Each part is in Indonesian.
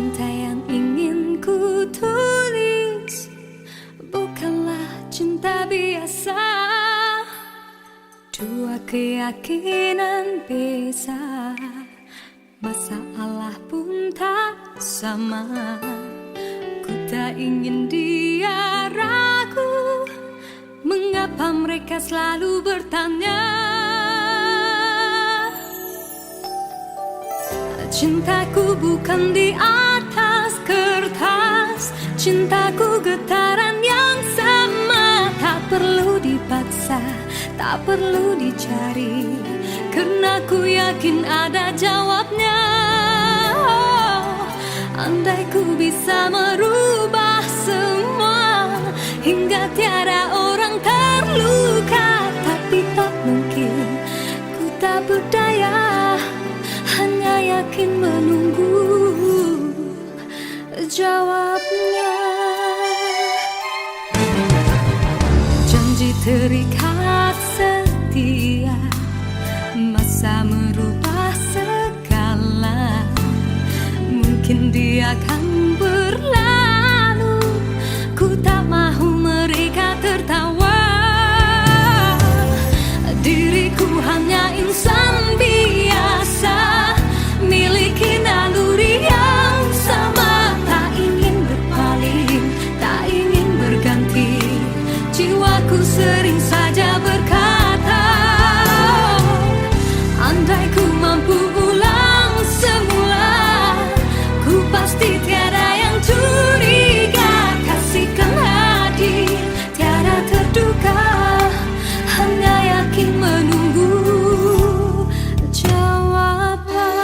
cinta yang ingin ku tulis bukanlah cinta biasa. Dua keyakinan beza, masalah pun tak sama. Ku tak ingin dia ragu, mengapa mereka selalu bertanya. Cintaku bukan di atas kertas, cintaku getaran yang sama. Tak perlu dipaksa, tak perlu dicari, karena ku yakin ada jawabnya. Andai ku bisa merubah semua, hingga tiada orang terluka, tapi tak mungkin, ku tak berdaya, hanya yakin menunggu jawabnya. Janji terikat setia, masa merubah segala. Mungkin dia akan berlalu, ku tak mahu mereka tertawa. Diriku hanya insan biasa, miliki naluri yang sama. Tak ingin berpaling, tak ingin berganti, jiwaku sering saja berkata, andai ku mampu ulang semula, ku pasti tiada yang curiga. Kasihkan hadir, tiada terduga, hanya yakin menunggu jawaban.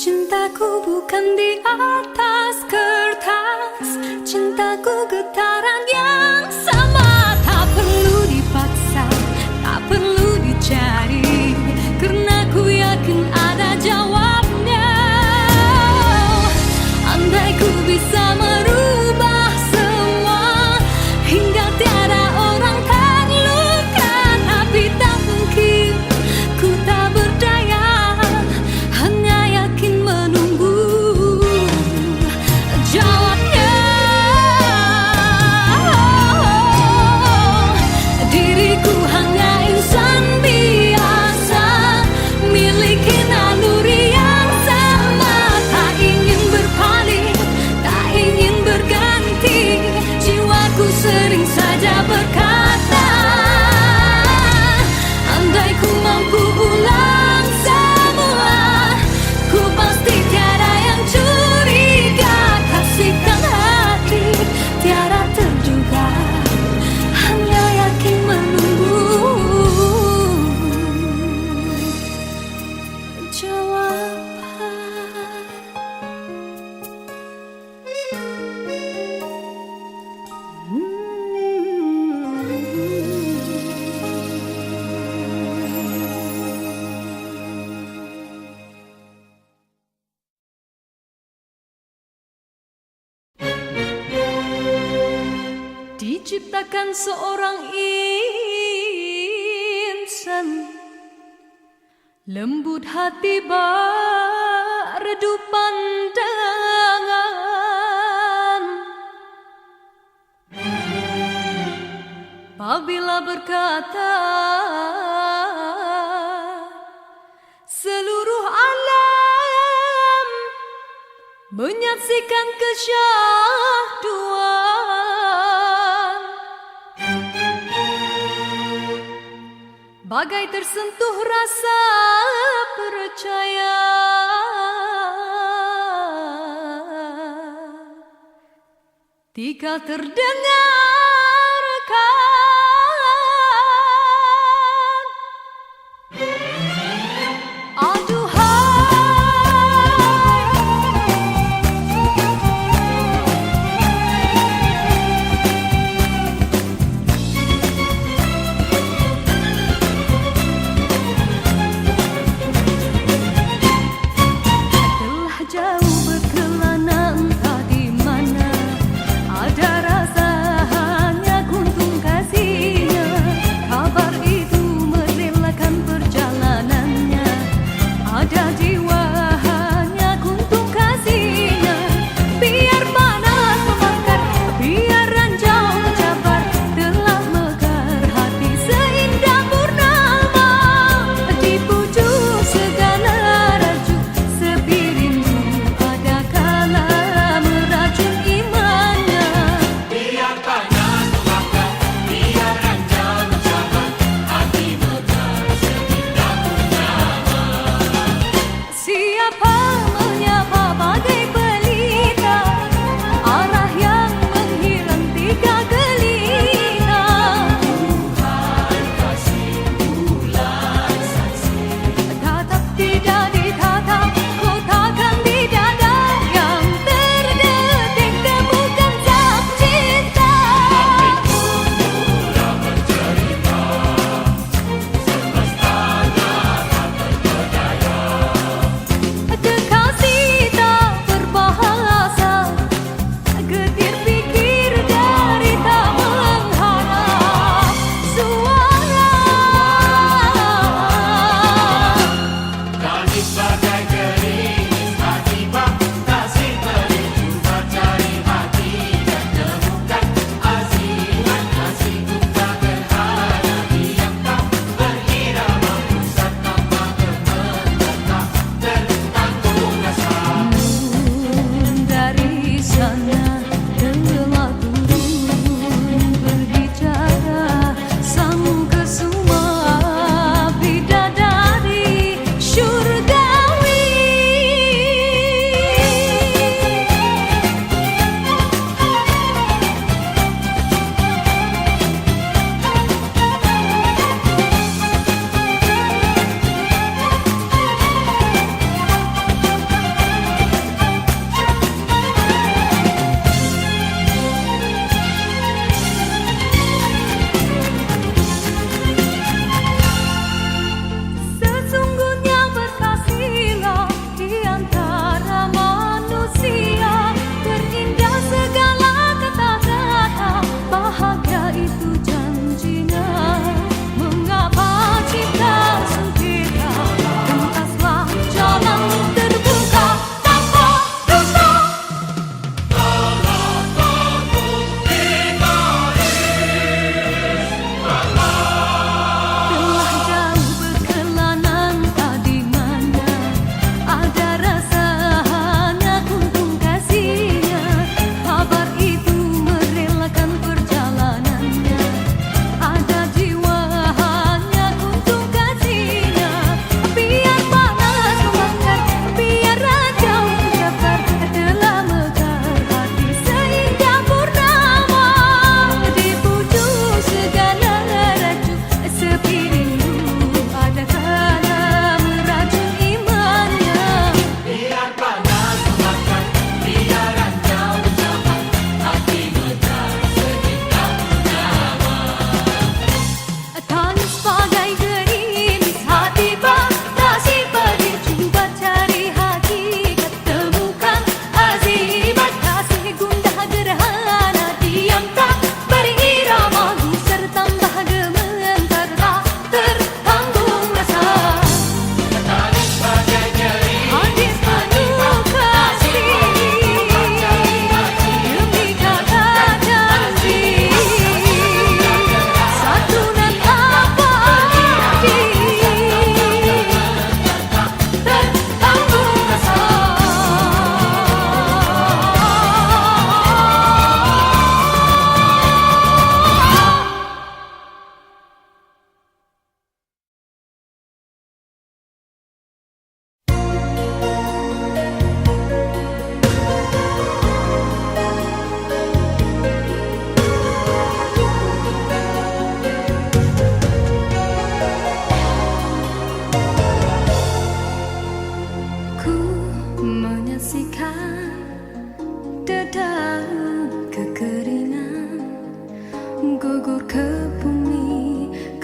Cintaku bukan di atas kertas, cintaku getaran yang sama. Tak perlu dipaksa, tak perlu dicari, karena ku yakin ada jawabnya. Andai ku bisa merubah semua, hingga tiada orang terluka, tapi tak mungkin, ku tak berdaya, hanya yakin menunggu jawabnya. Diriku hanya insan biasa, miliki naluri yang sama. Tak ingin berpaling, tak ingin berganti, jiwaku sering saja berkata, andai ku mampu ulang semua, ku pasti tiada yang curiga. Kasihkan hati, tiada terduga, hanya yakin menunggu jawaban. Diciptakan seorang insan, lembut hati berredup pandangan. Apabila berkata, seluruh alam menyaksikan kesyahduan, bagai tersentuh rasa percaya. Tika terdengarkan, aduhai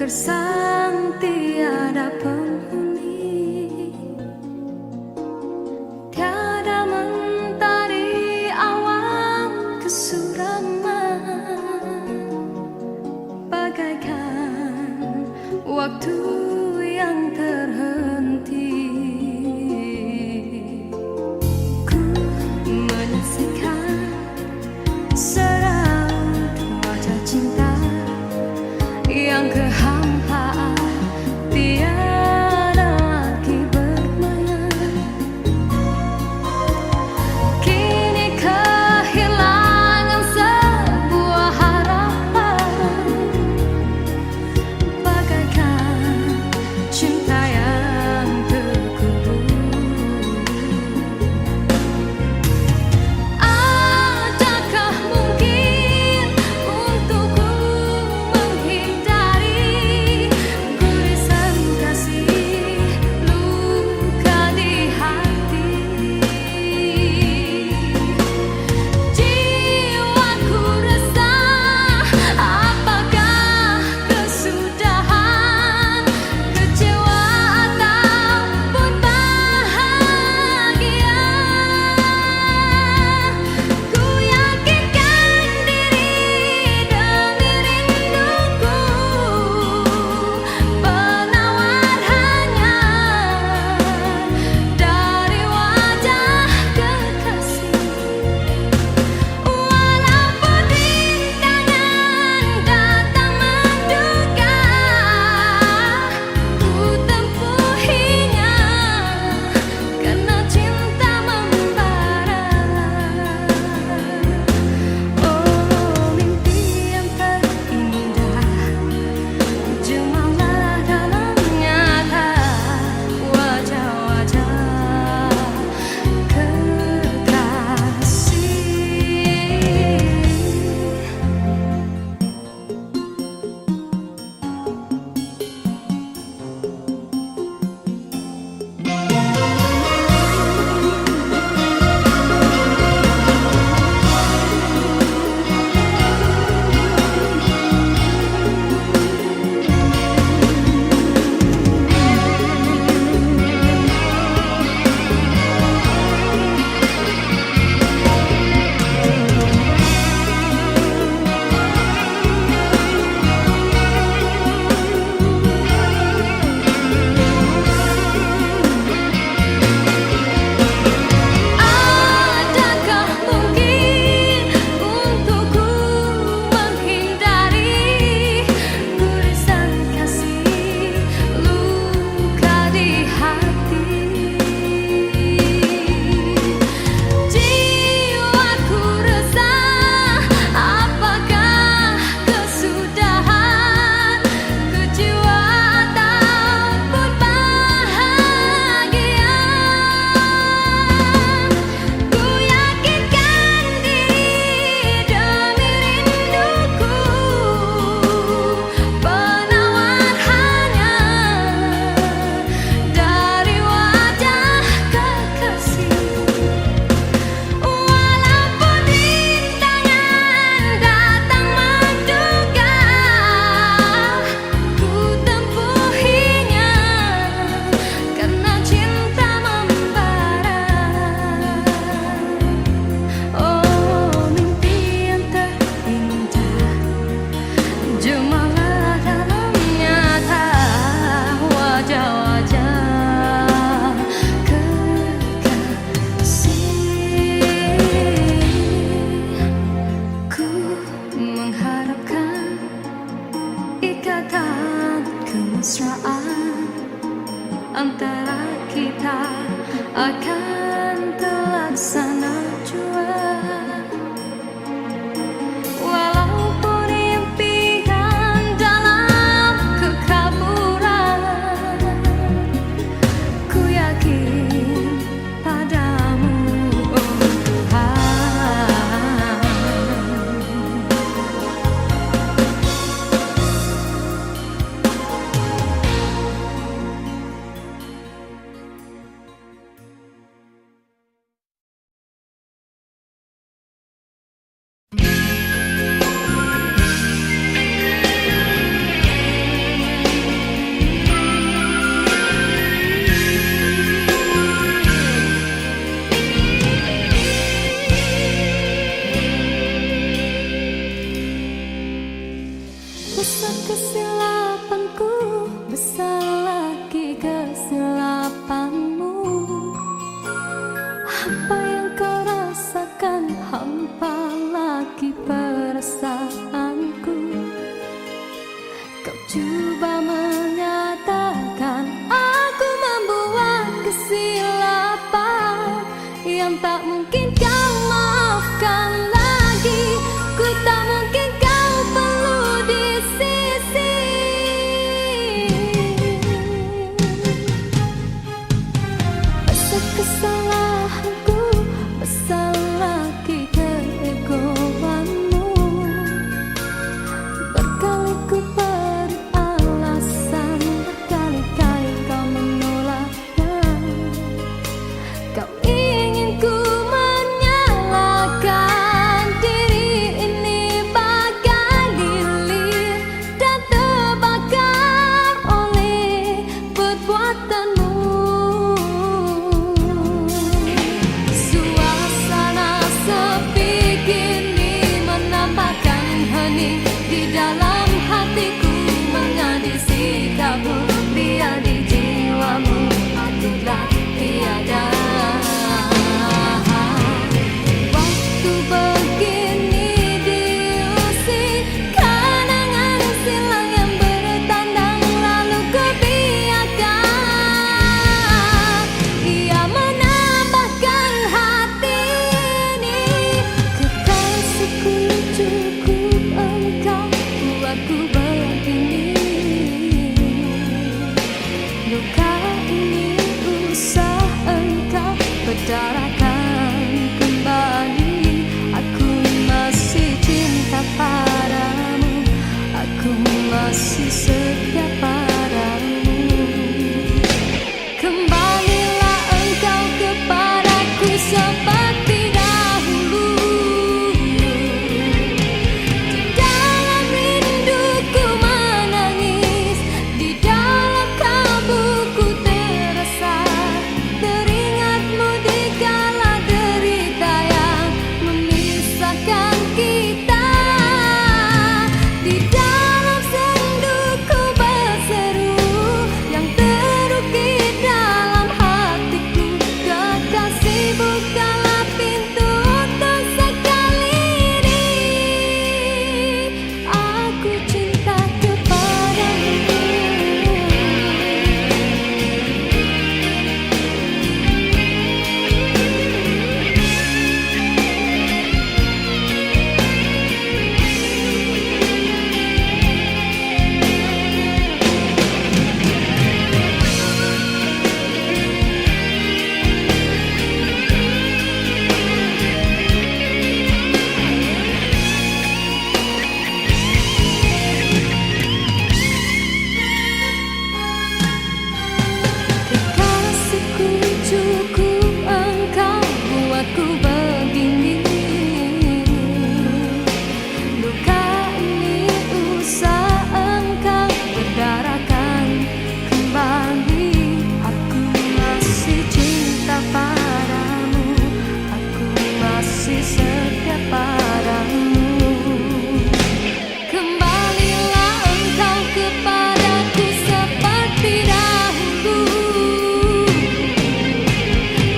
gersang tiada penghuni, tiada mentari awan kesuraman, bagaikan waktu yang terhenti. Ku menyaksikan seraut wajah cinta yang kehampaan, tiada lagi bermain. Kini kehilangan sebuah harapan, bagaikan cinta yang terkubur. Adakah mungkin untukku menghindari gurisan kasih luka di hati? Jiwaku resah, apakah kesudahan? Kecewa ataupun bahagia? Ku yakinkan diri demi rinduku, penawar hanya dari wajah kekasih. Walaupun rintangan datang menduga, ku tempuhinya karena cinta membara. Oh, mimpi yang terindah, jumalah dalam nyata wajah-wajah kekasih. Adakah mungkin untukku menghindari gurisan kasih luka di hati? Jiwaku resah, apakah kesudahan? Kecewa ataupun bahagia? Ku yakinkan diri demi rinduku, penawar hanya dari wajah kekasih. Walaupun rintangan datang menduga, ku tempuhinya karena cinta membara. Oh, mimpi yang terindah, jumalah dalam nyata wajah-wajah kekasih. Ku mengharapkan ikatan kemesraan antara kita akan terlaksana jua. Besar kesilapanku, besar lagi kesilapanmu. Apa yang kau rasakan, hampa lagi perasaanku. Kau coba menyatakan aku membuat kesilapan yang tak mungkin kau maafkan lagi. Ku tak mungkin kau perlu di sisi. Besar kesalahanku, besar lagi keegoanmu. Berkali ku beri alasan, berkali-kali kau menolaknya. Kau ingin ku menyalahkan diri ini bagai lilin dan terbakar oleh perbuatanmu. Suasana sepi kini menambahkan hening di dalam hatiku, mengadi sikapmu, biar di jiwamu aku telah tiada. Waktu begini diusik kenangan silam yang bertandang, lalu ku biarkan ia menambahkan hati ini. Kekasihku, cukup engkau buatku begini. Luka ini usah engkau berdarakan kembali. Aku masih cinta padamu, aku masih setia padamu. Kembalilah engkau kepadaku seperti dahulu. Di dalam rinduku menangis, di dalam kalbuku terasa, teringatmu di kala derita yang memisahkan kita. Di dalam senduku berseru yang terukir dalam hatiku, kekasih bukalah pintu untuk sekali ini. Aku cinta kepadamu. Kekasihku, cukup engkau buatku begini. Luka ini usah engkau berdarakan kembali. Aku masih cinta padamu, aku masih setia padamu. Kembalilah engkau kepadaku seperti dahulu.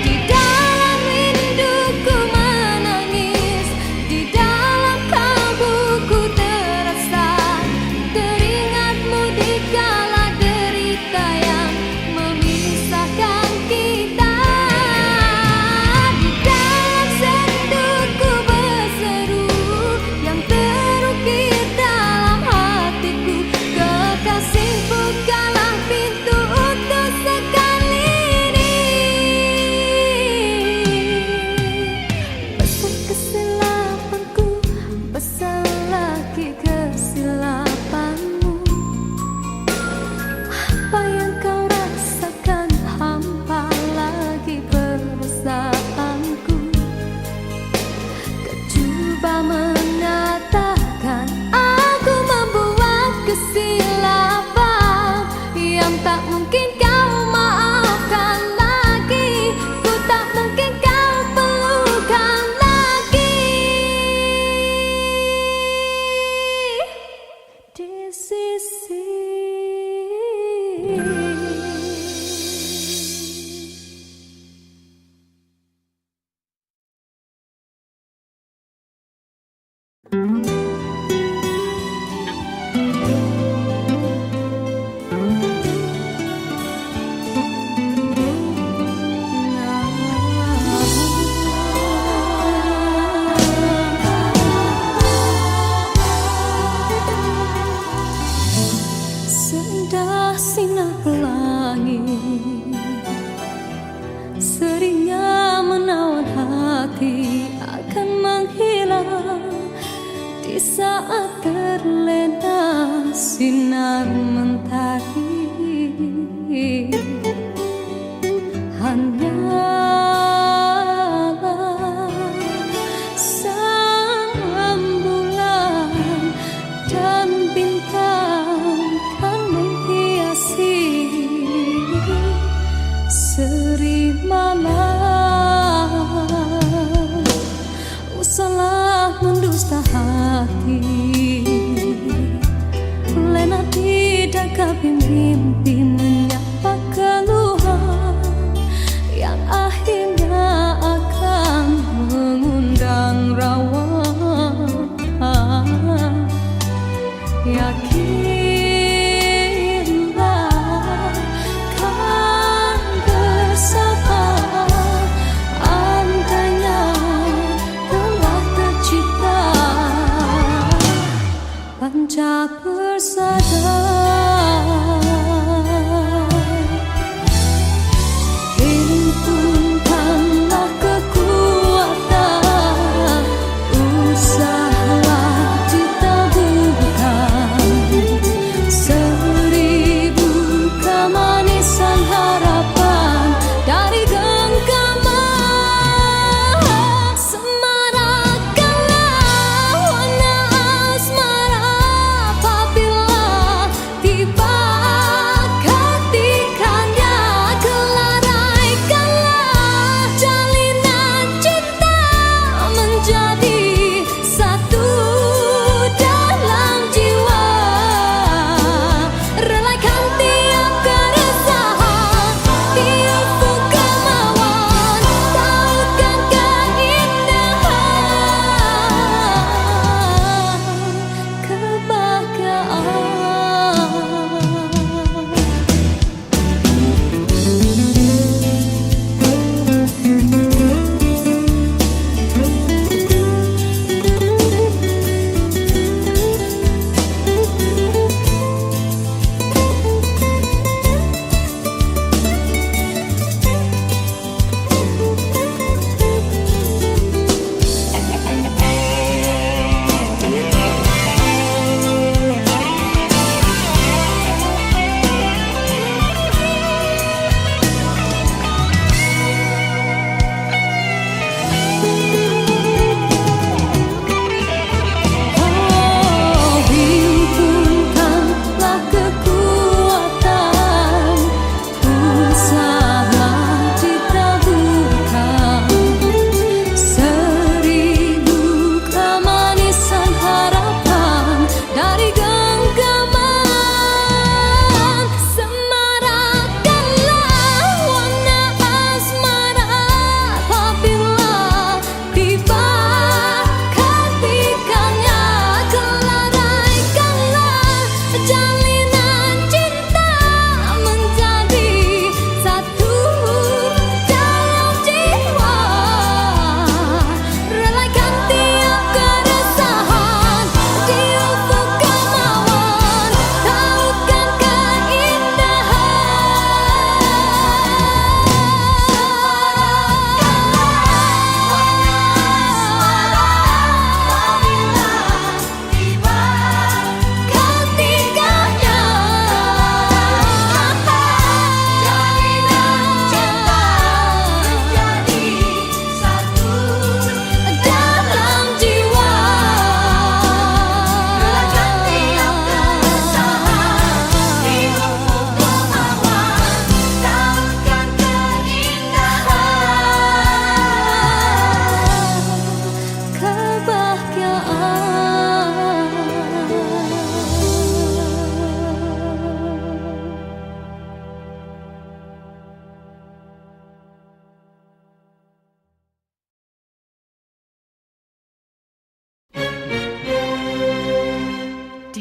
Di dalam rinduku menangis, di dalam kalbuku terasa, teringatmu di kala derita yang memisahkan kita. Di dalam senduku berseru yang terukir dalam hatiku, kekasih bukalah pintu untuk sekali ini. Besar kesilapanku, besar lagi kesilapanmu. Apa yang kau rasakan, hampa lagi perasaanku. Kau coba menyatakan aku membuat kesilapan yang tak mungkin kau maafkan lagi. Ku tak mungkin kau pelukan lagi. Seindah sinar pelangi seringnya menawan hati akan menghilang di saat terlena sinar mentari. Hanyalah sang rembulan dan bintang kan menghiasi seri malam. Usahlah mendusta hati, lena tidak kabin mimpi menyapa keluhan yang akhirnya akan mengundang rawa. Yakinlah kan bersama, andainya telah tercipta panca persada. Himpunkanlah kekuatan, usahalah ditaburkan seribu kemanisan harapan dari genggaman. Semarakkanlah warna asmara apabila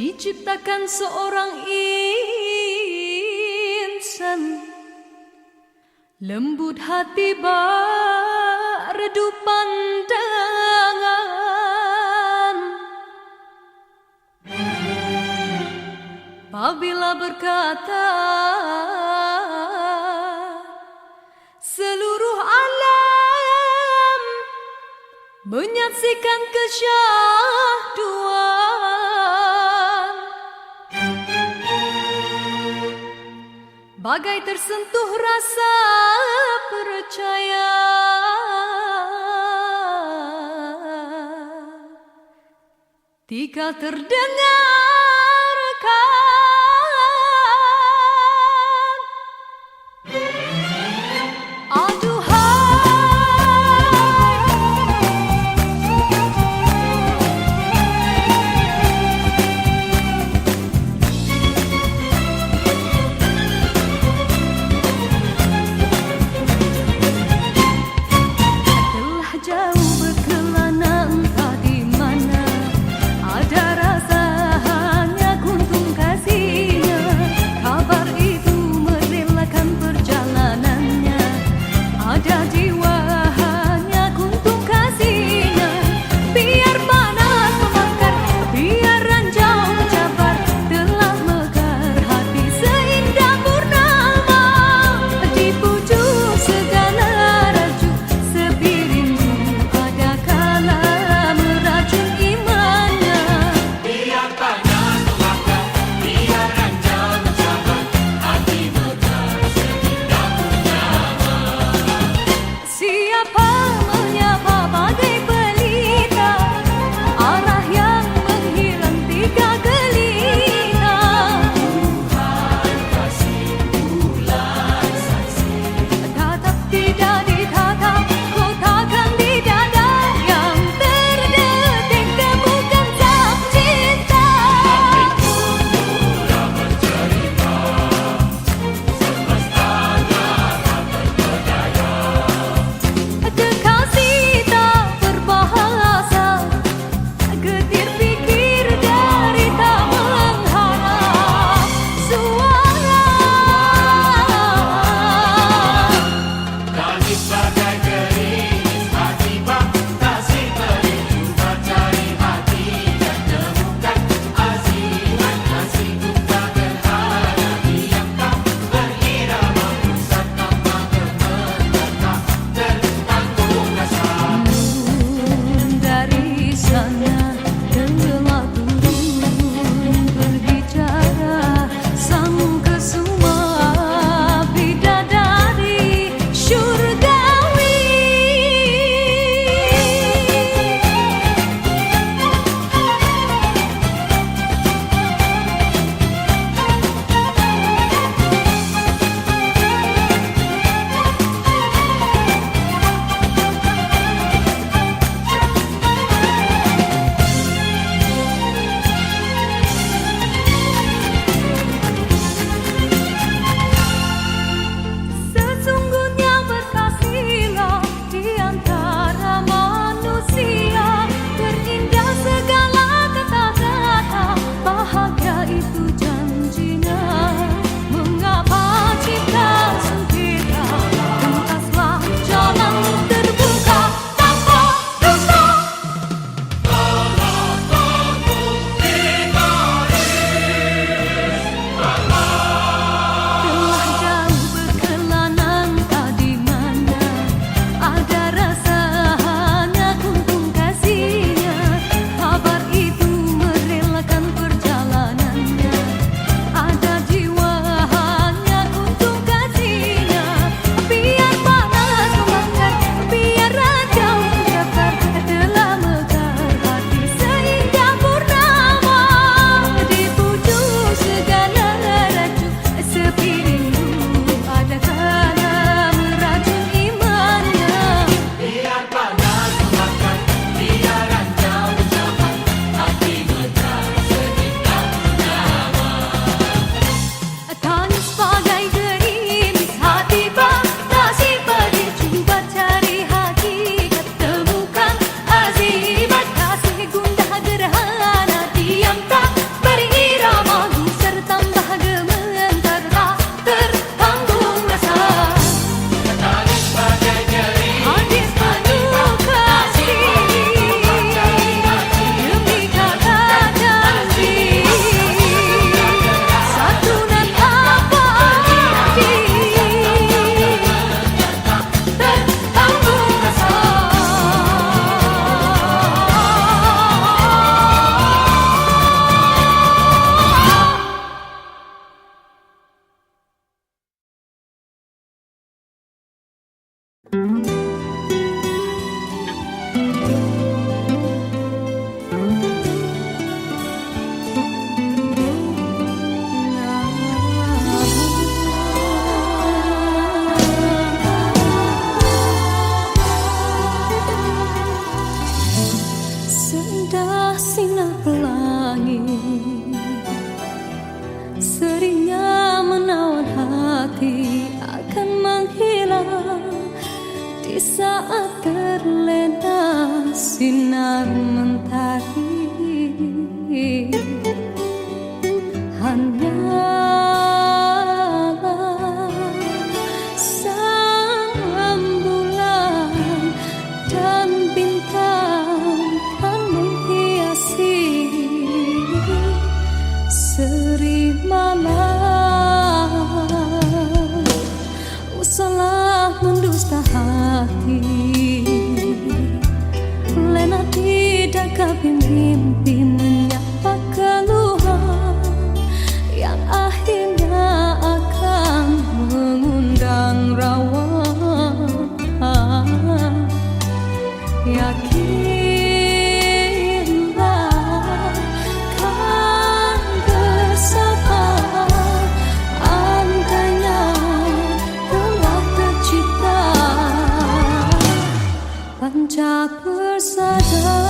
diciptakan seorang insan, lembut hati redup pandangan. Apabila berkata seluruh alam menyaksikan kesyahduan, bagai tersentuh rasa percaya. Tika terdengarkan saat terlena sinar mentari, hanyalah sang bulan dan bintang yang menghiasi seri malam. Usahlah mendusta hati, lena tidak mimpi menyapa keluhan yang akhirnya akan mengundang rawa. Yakinlah kan bersama, andainya telah tercipta panca persada.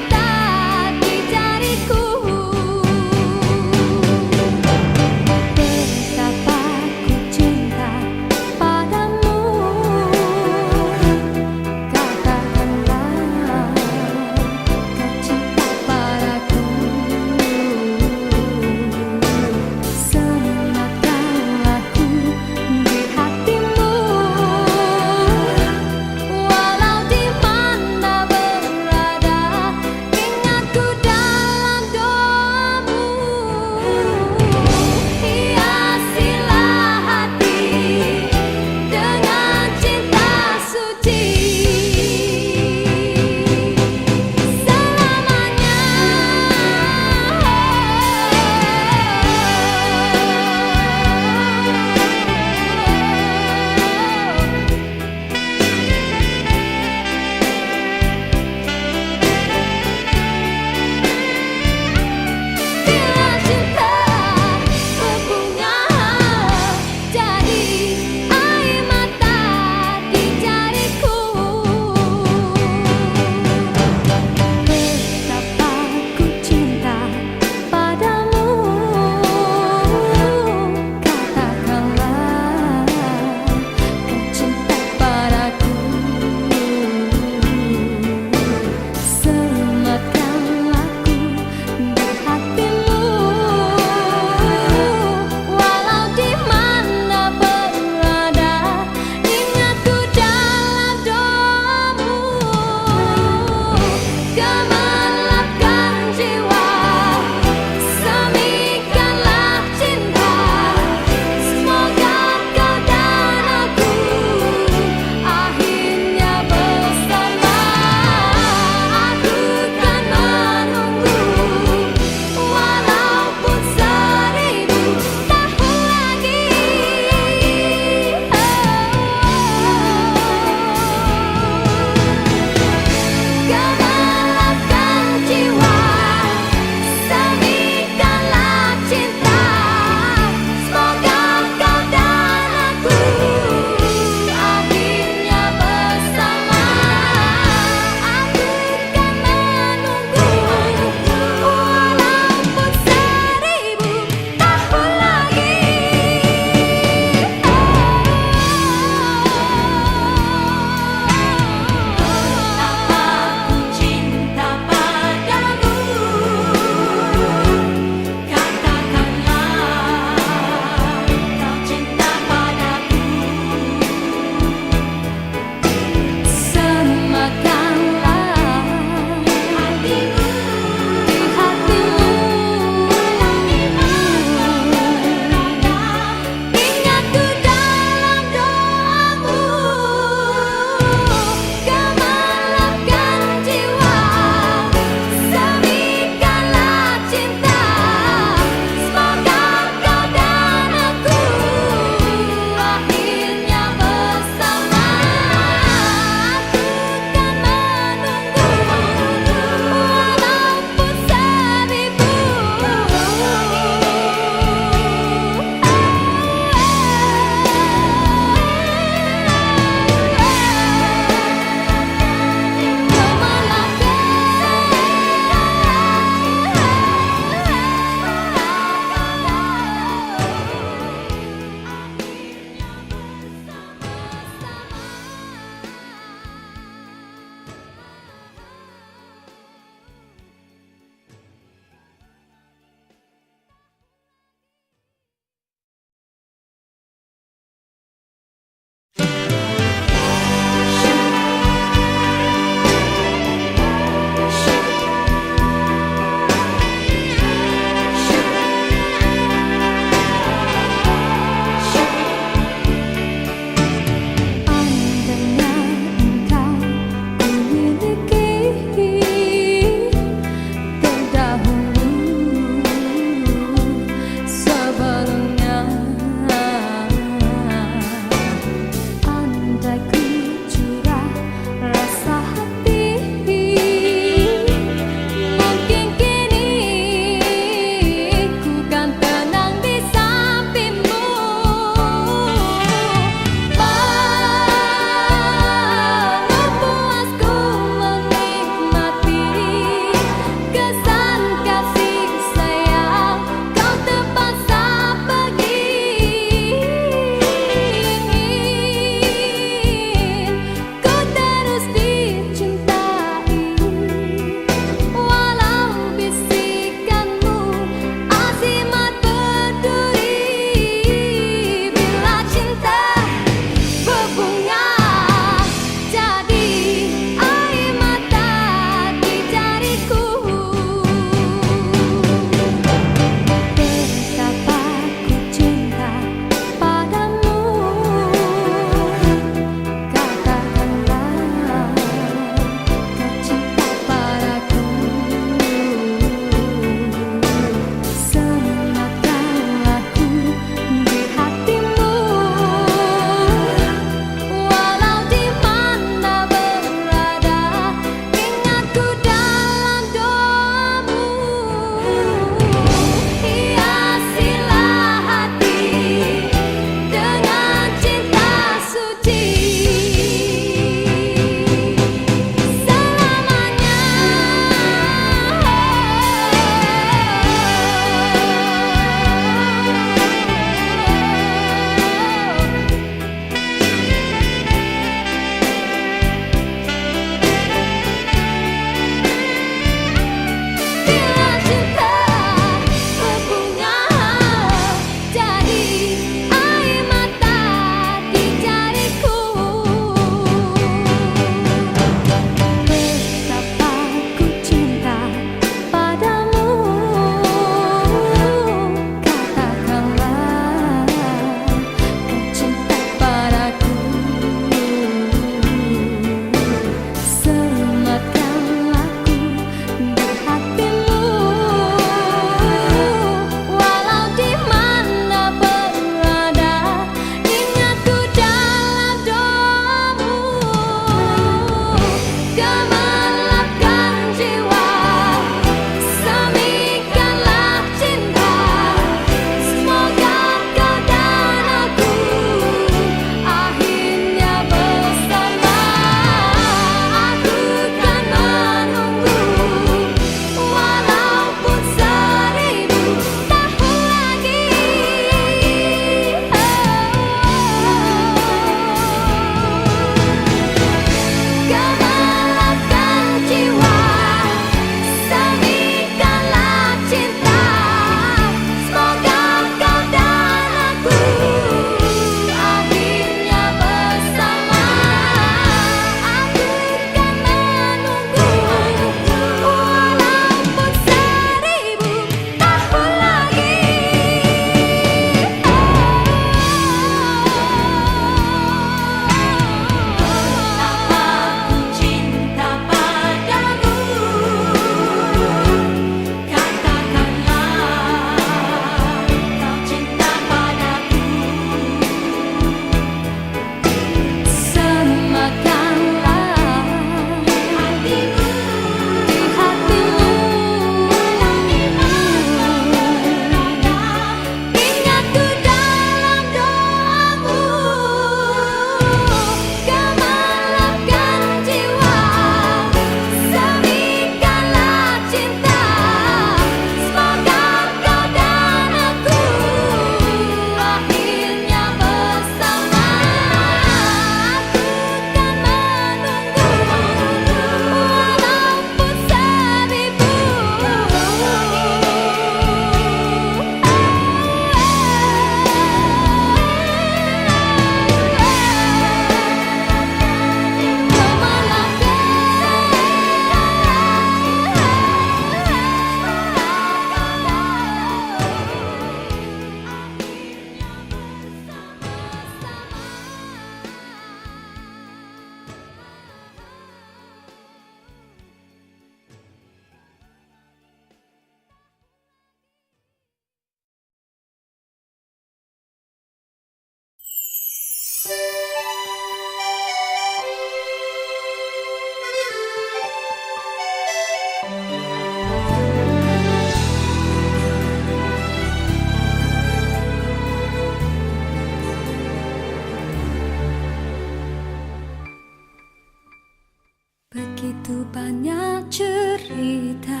banyak cerita,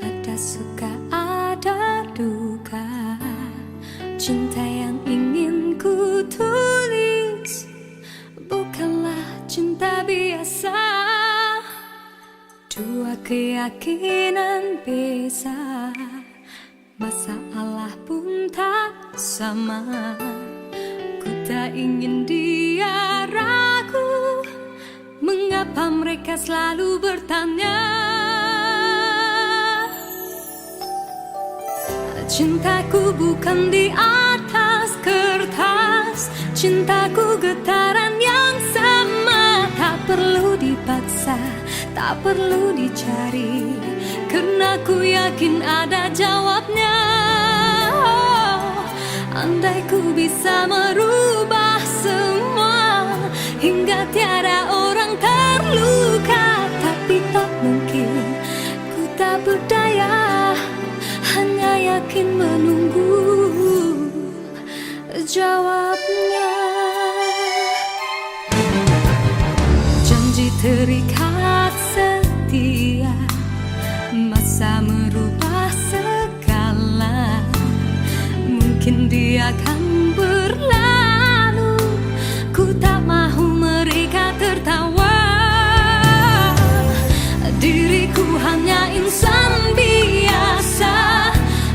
ada suka ada duka. Cinta yang ingin ku tulis bukanlah cinta biasa. Dua keyakinan beza, masalah pun tak sama. Ku tak ingin dia ragu, mengapa mereka selalu bertanya. Cintaku bukan di atas kertas, cintaku getaran yang sama. Tak perlu dipaksa, tak perlu dicari, karena ku yakin ada jawabnya. Andai ku bisa merubah semua, hingga tiada orang terluka, tapi tak mungkin, ku tak berdaya, hanya yakin menunggu jawabnya. Janji terikat setia, masa merubah segala. Mungkin dia akan berlalu, ku tak mahu mereka tertawa. Diriku hanya insan biasa,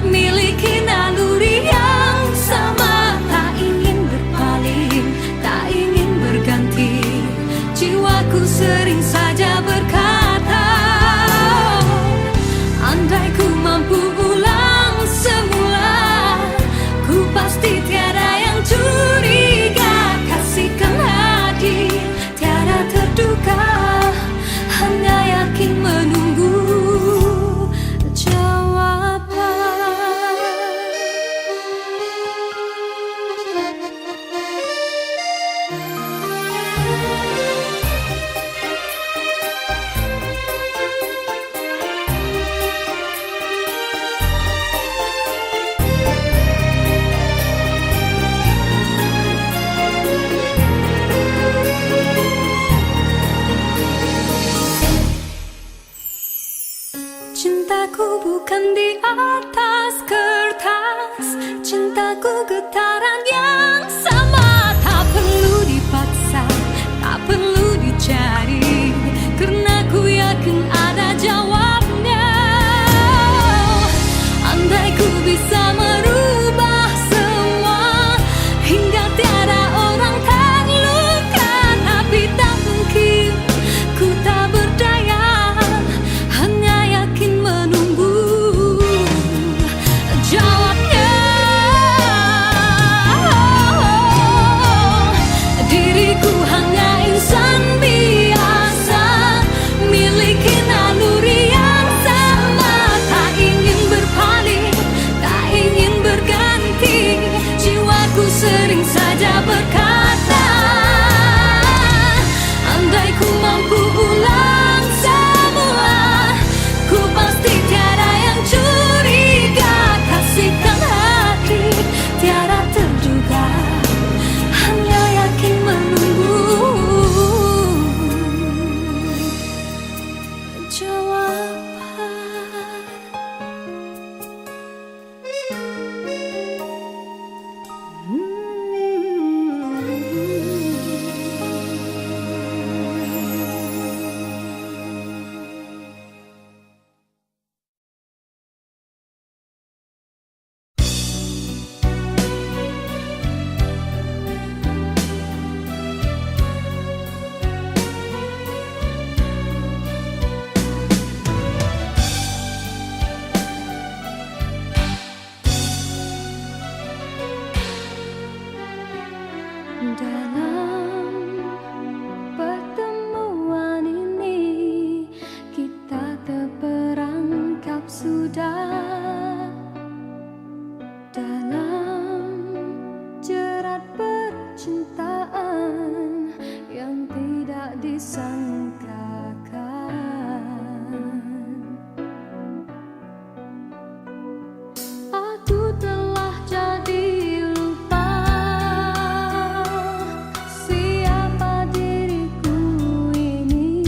miliki naluri yang sama. Tak ingin berpaling, tak ingin berganti, jiwaku sering saja berkata, andai ku mampu ulang semula, ku pasti tiada yang curiga. Kasihkan hati, tiada terduga, hanya yakin menunggu jawaban. Cintaku bukan di atas kertas, cintaku getaran yang sama. Tak perlu dipaksa, tak perlu dicari, karena ku yakin ada jawabnya. Andai ku bisa merubah semua, hingga tiada orang terluka, tapi tak mungkin, ku tak berdaya, hanya yakin menunggu jawabnya. Diriku hanya insan biasa, miliki naluri yang sama. Tak ingin berpaling, tak ingin berganti, jiwaku sering saja berkata, andai ku mampu ulang semua, ku pasti tiada yang curiga. Kasihkan hati, tiada terduga, hanya yakin menunggu jawaban. Dalam pertemuan ini kita terperangkap sudah dalam jerat percintaan yang tidak disangkakan. Aku telah jadi lupa siapa diriku ini.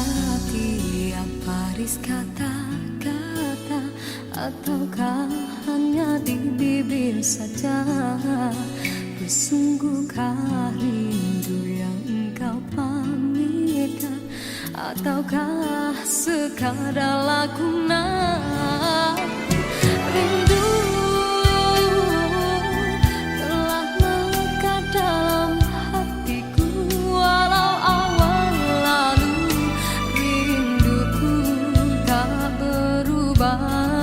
hati apa ris kata-kata, ataukah hanya di bibir saja? Bersungguhkah rindu yang engkau pamitkan, ataukah sekadar lakonan? Rindu telah melekat dalam hatiku, walau awal lalu rinduku tak berubah.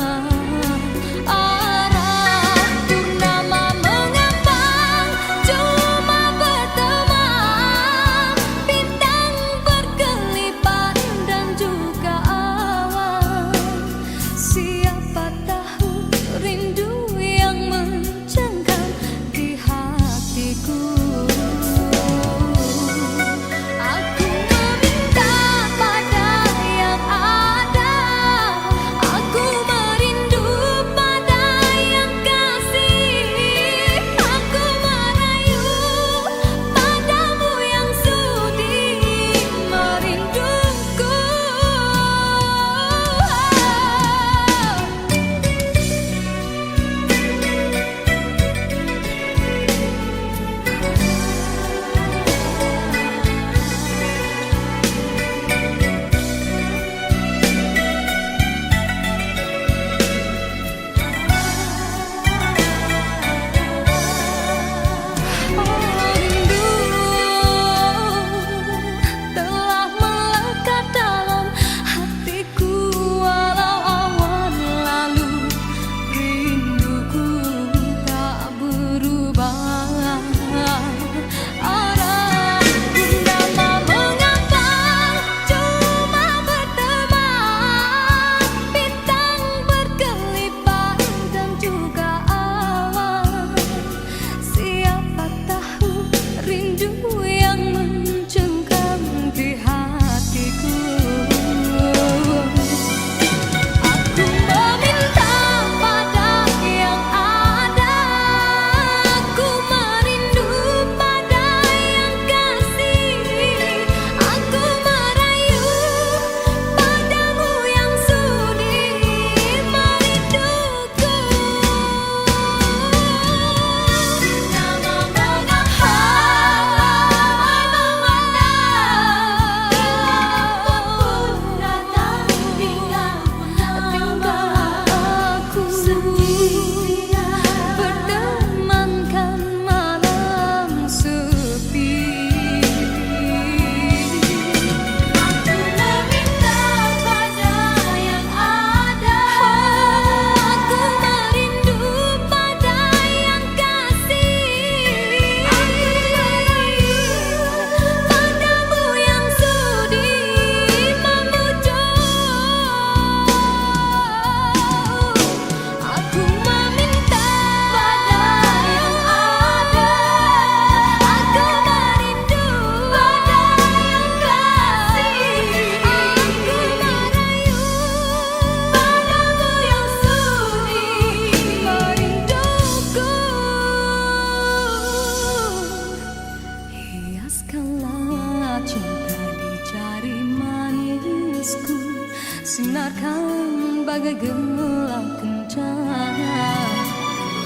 Sinarkan bagai gelang kencana,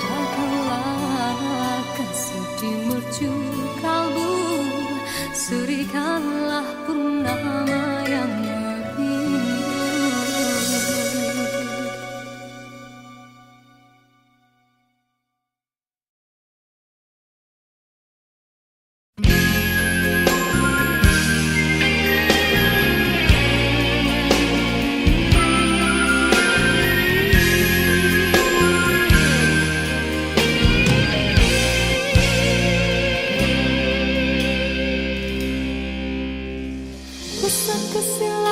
jagalah kasih di mercu kalbu, serikanlah purnama yang merindu. Pusat kesil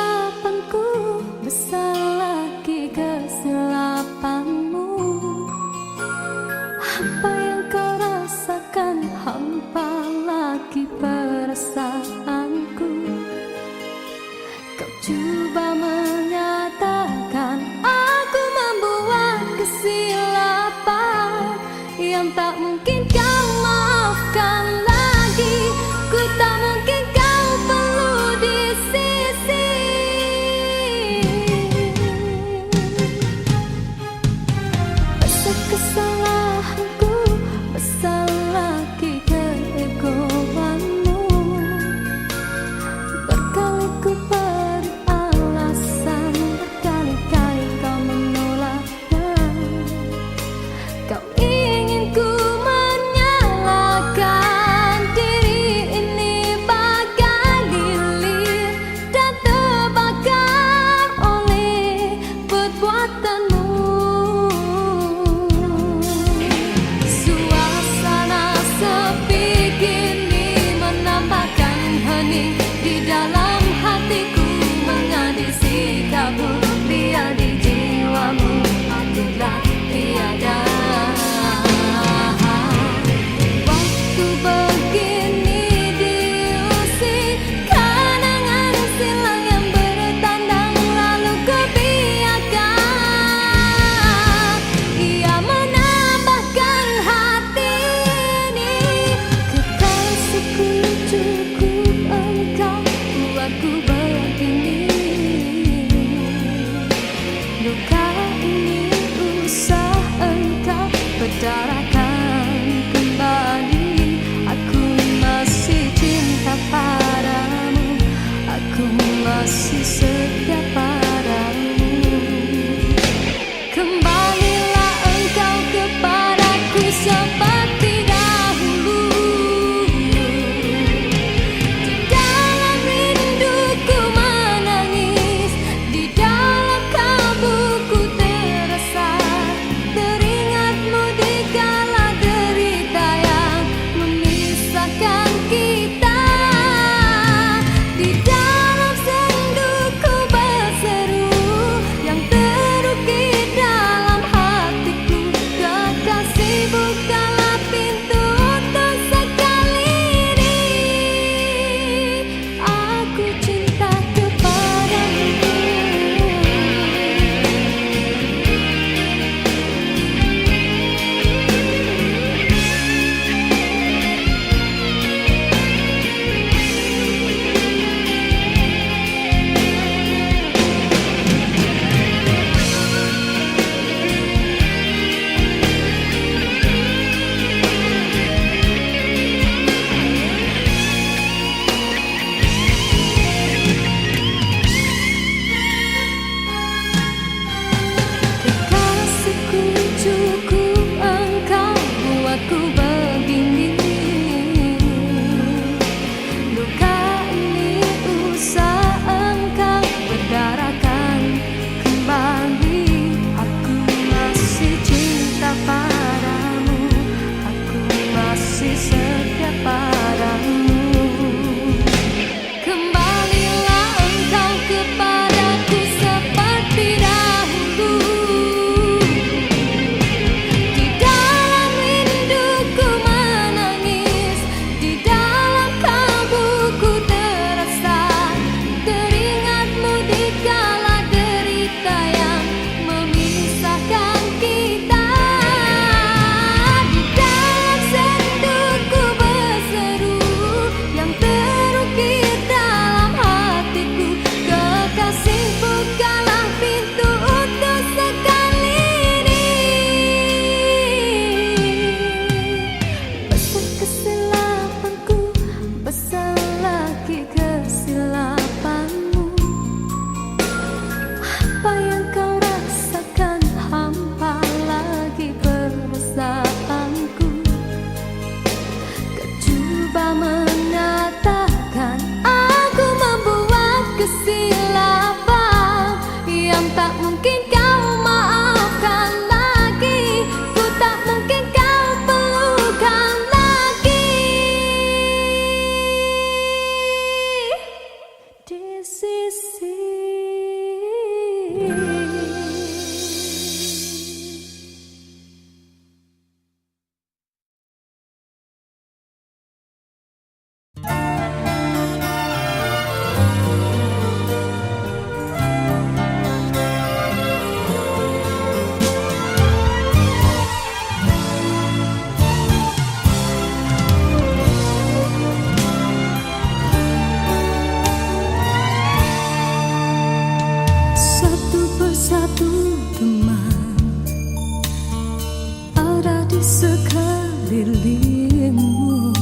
sekelilingmu,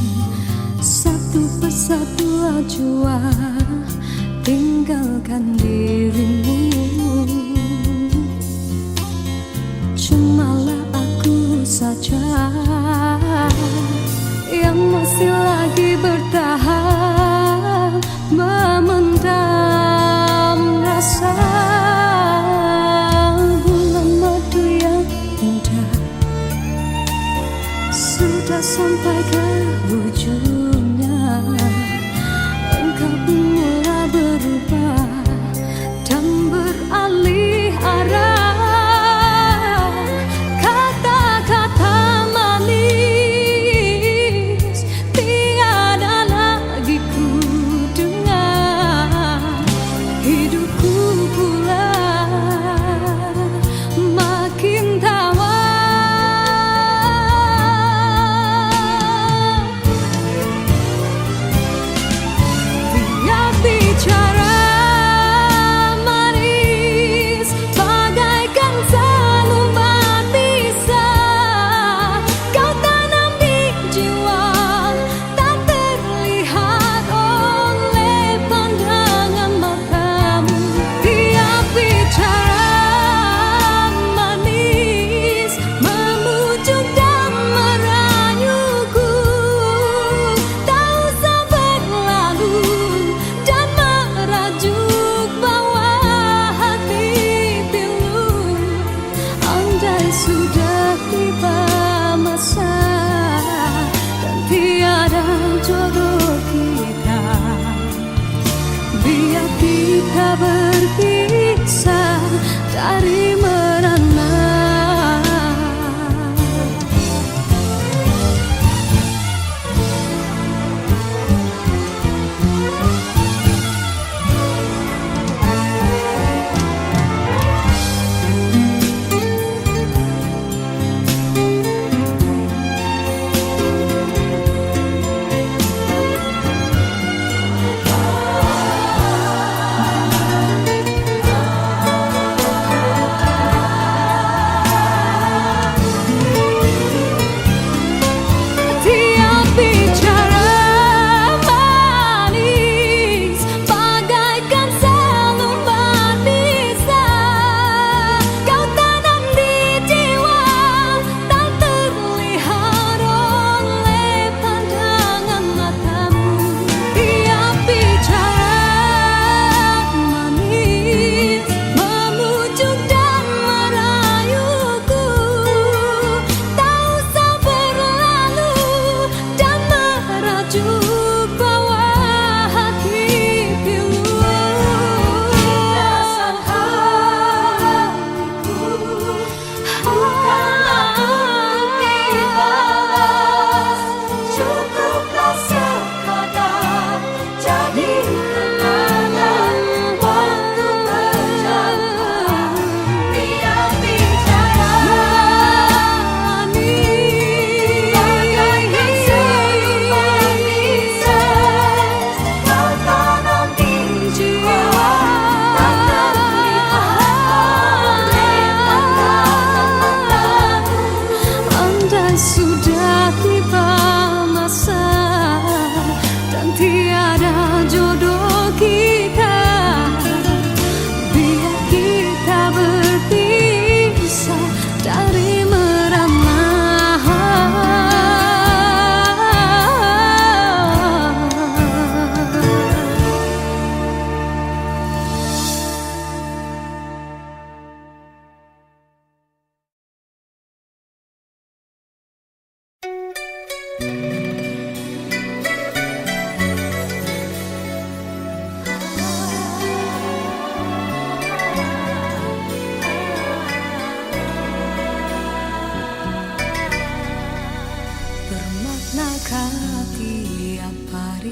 satu persatu acuan tinggalkan dirimu. Cumalah aku saja yang masih lagi bertahan memendam rasa. Sudah sampai ke ujungnya, engkau pun mulai berubah dan beralih arah. Kata-kata manis tiada lagi ku dengar. Hidupku pula makin tawa. Sudah tiba masa dan tiada jodoh kita, biar kita berpisah dari merana.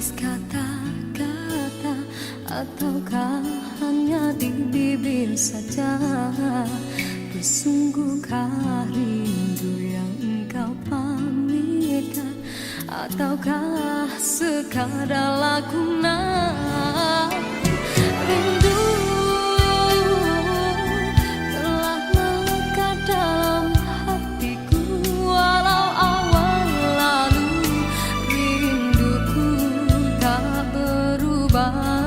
Tulus kata-kata ataukah hanya di bibir saja? Bersungguhkah rindu yang engkau pamitkan, ataukah sekadar lakonan? Rindu telah melekat dalam hatiku, walau awal lalu rinduku tak berubah.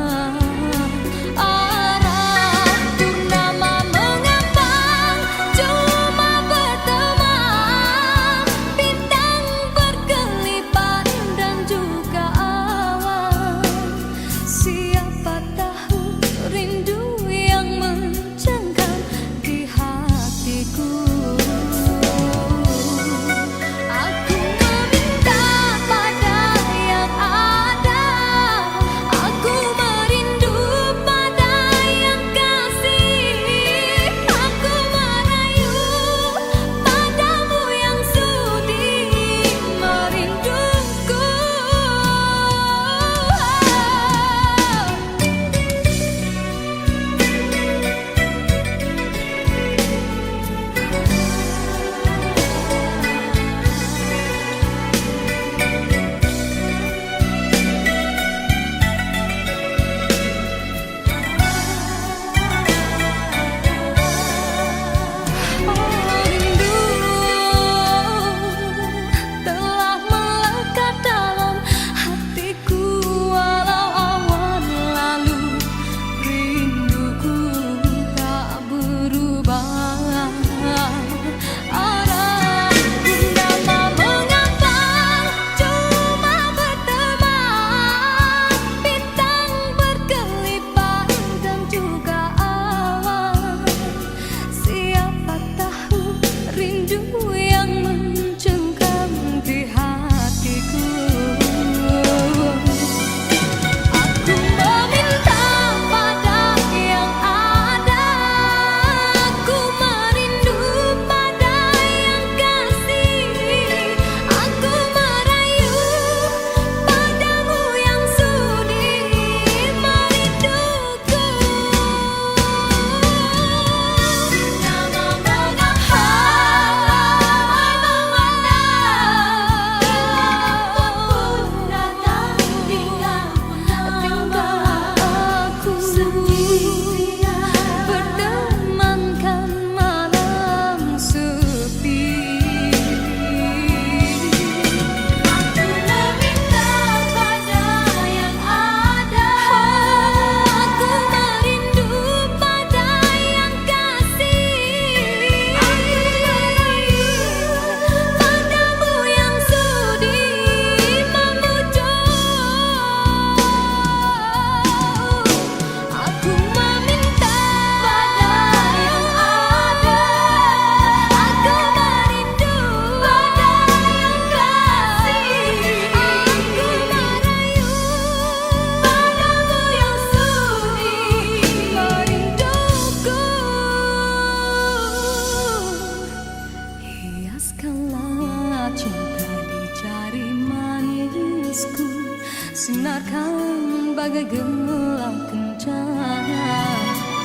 Sinarkan bagai gemilang kencana,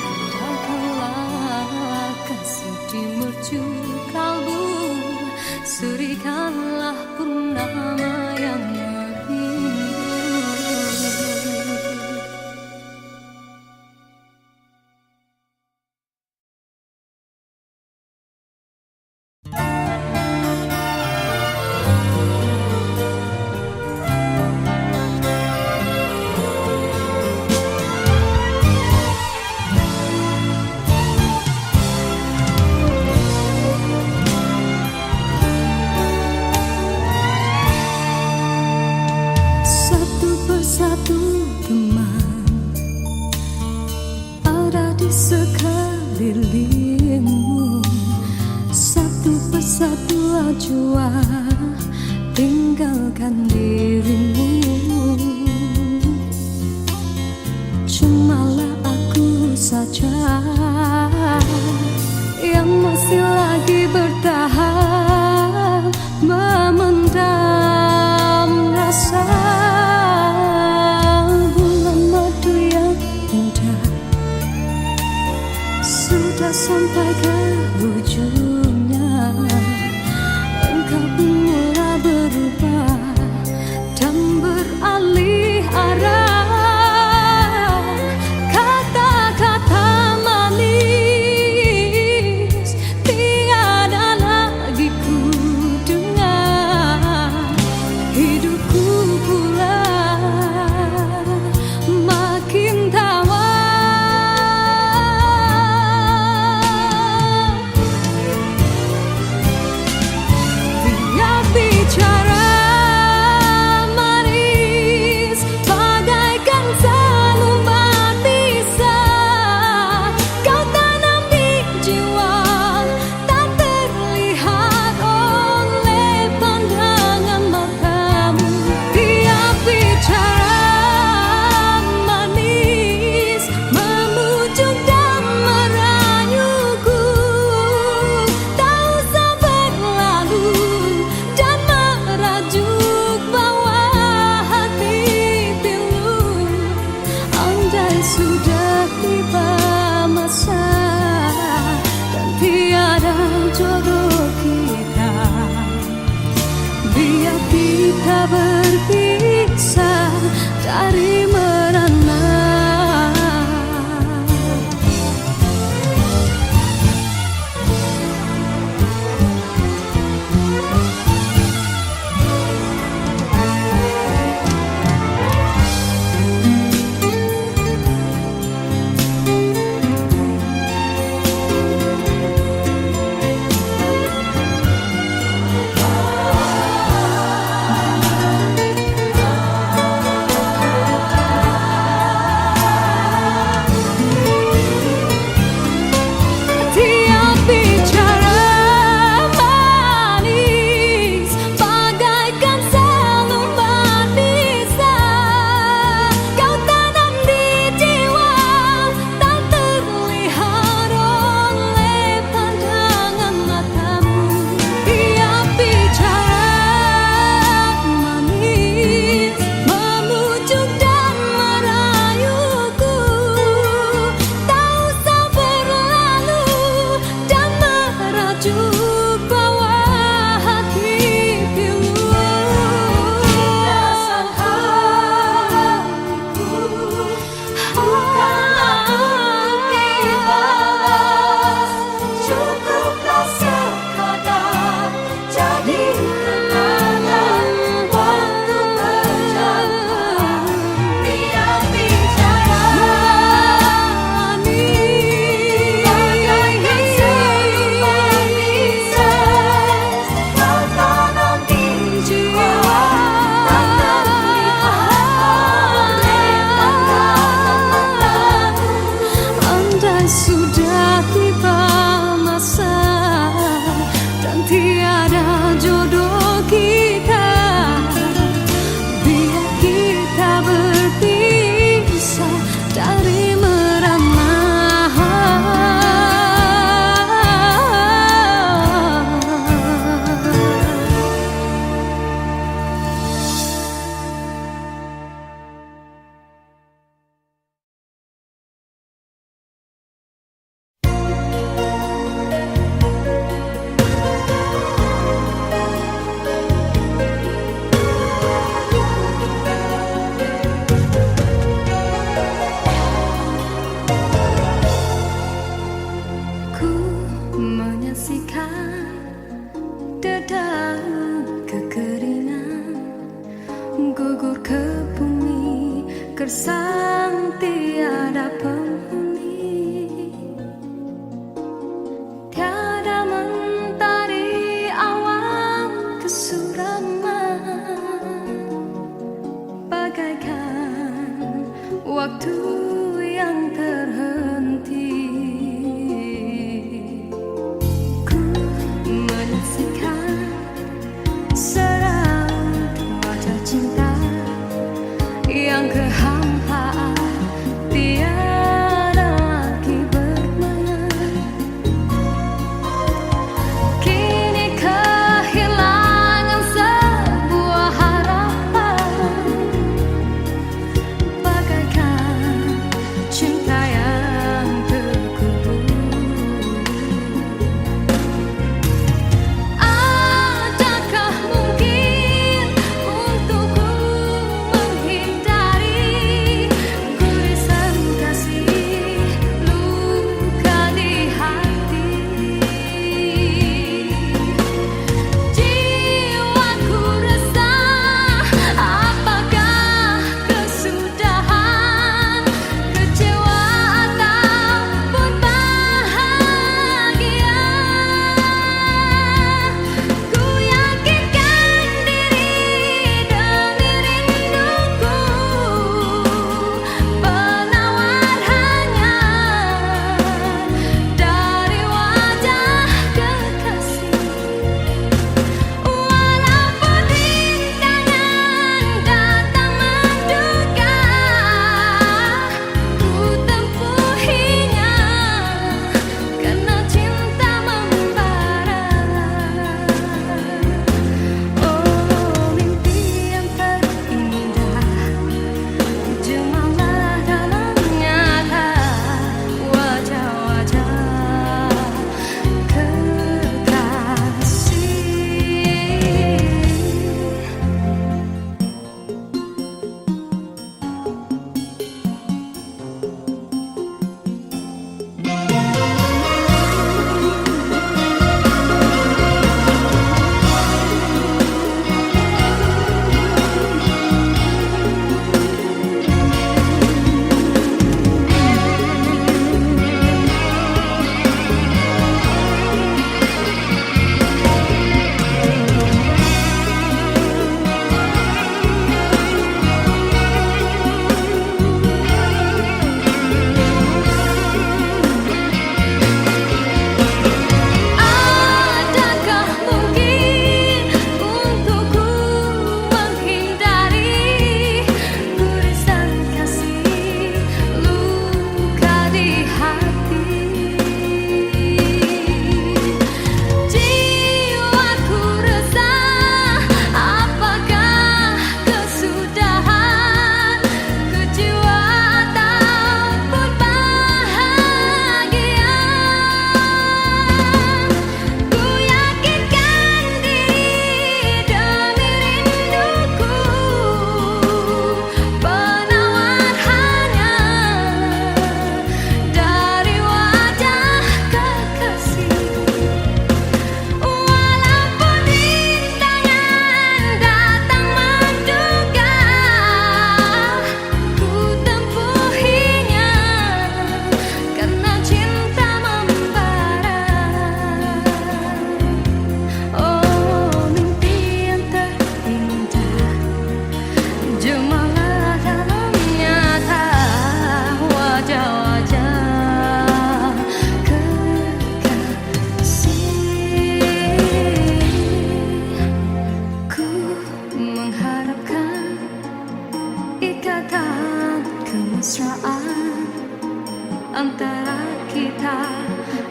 indahkanlah kasih di mercu kalbu, serikanlah purnama yang merindu. Satu teman ada di sekelilingmu, satu persatu jua tinggalkan dirimu. Cumalah aku saja yang masih lagi bertahan memendam rasa. Sudah sampai ke ujungnya, engkau pun mulai berubah dan beralih arah. Kata-kata manis tiada lagi ku dengar. Hidupku pula makin tawar.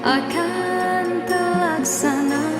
akan terlaksana.